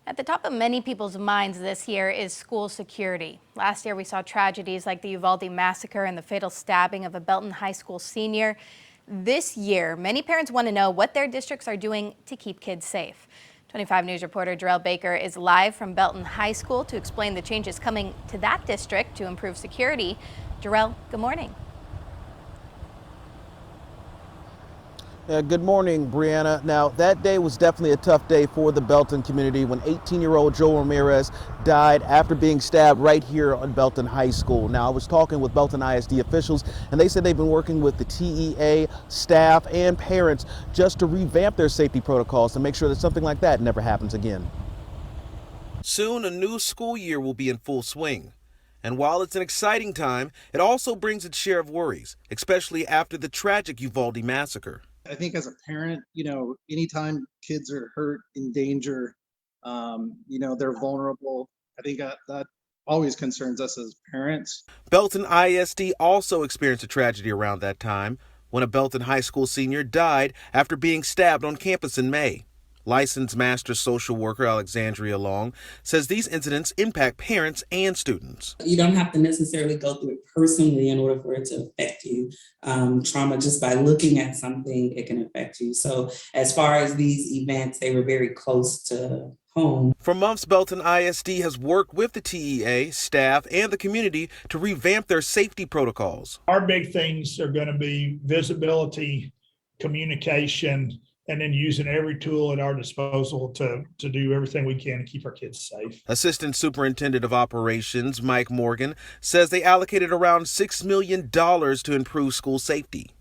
At the top of many people's minds this year is school security. Last year we saw tragedies like the Uvalde massacre and the fatal stabbing of a Belton High School senior. This year, many parents want to know what their districts are doing to keep kids safe. 25 News reporter Jarrell Baker is live from Belton High School to explain the changes coming to that district to improve security. Jarrell, good morning. Good morning, Brianna. Now, that day was definitely a tough day for the Belton community when 18-year-old Joel Ramirez died after being stabbed right here on Belton High School. Now, I was talking with Belton ISD officials, and they said they've been working with the TEA, staff, and parents just to revamp their safety protocols to make sure that something like that never happens again. Soon, a new school year will be in full swing. And while it's an exciting time, it also brings its share of worries, especially after the tragic Uvalde massacre. I think as a parent, anytime kids are hurt, in danger, they're vulnerable. I think that always concerns us as parents. Belton ISD also experienced a tragedy around that time when a Belton High School senior died after being stabbed on campus in May. Licensed master social worker Alexandria Long says these incidents impact parents and students. You don't have to necessarily go through it personally in order for it to affect you. Trauma, just by looking at something, it can affect you. So as far as these events, they were very close to home. For months, Belton ISD has worked with the TEA, staff, and the community to revamp their safety protocols. Our big things are going to be visibility, communication, and then using every tool at our disposal to do everything we can to keep our kids safe. Assistant Superintendent of Operations Mike Morgan says they allocated around $6 million to improve school safety.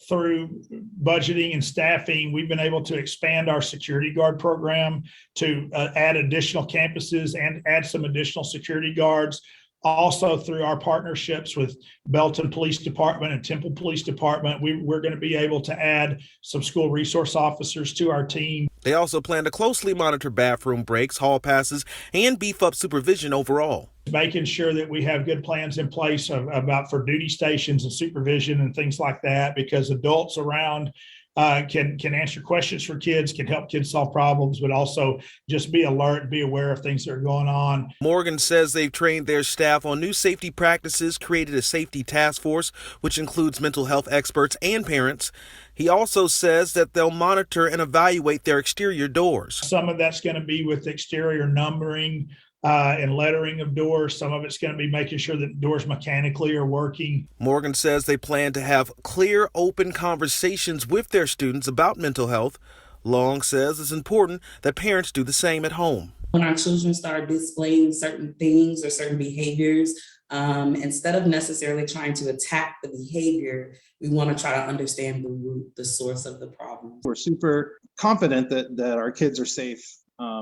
Through budgeting and staffing, we've been able to expand our security guard program to add additional campuses and add some additional security guards. Also, through our partnerships with Belton Police Department and Temple Police Department, we're going to be able to add some school resource officers to our team. They also plan to closely monitor bathroom breaks, hall passes, and beef up supervision overall. Making sure that we have good plans in place for duty stations and supervision and things like that, because adults around can answer questions for kids, can help kids solve problems, but also just be alert, be aware of things that are going on. Morgan says they've trained their staff on new safety practices, created a safety task force, which includes mental health experts and parents. He also says that they'll monitor and evaluate their exterior doors. Some of that's going to be with exterior numbering and lettering of doors. Some of it's going to be making sure that doors mechanically are working. Morgan says they plan to have clear, open conversations with their students about mental health. Long says it's important that parents do the same at home. When our children start displaying certain things or certain behaviors, instead of necessarily trying to attack the behavior, we want to try to understand the root, the source of the problem. We're super confident that our kids are safe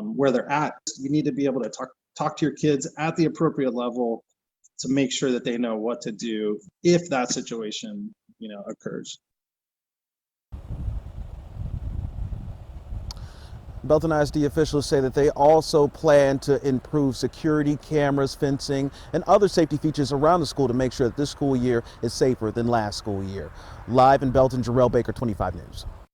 where they're at. You need to be able to talk to your kids at the appropriate level to make sure that they know what to do if that situation, occurs. Belton ISD officials say that they also plan to improve security cameras, fencing, and other safety features around the school to make sure that this school year is safer than last school year. Live in Belton, Jarrell Baker, 25 News.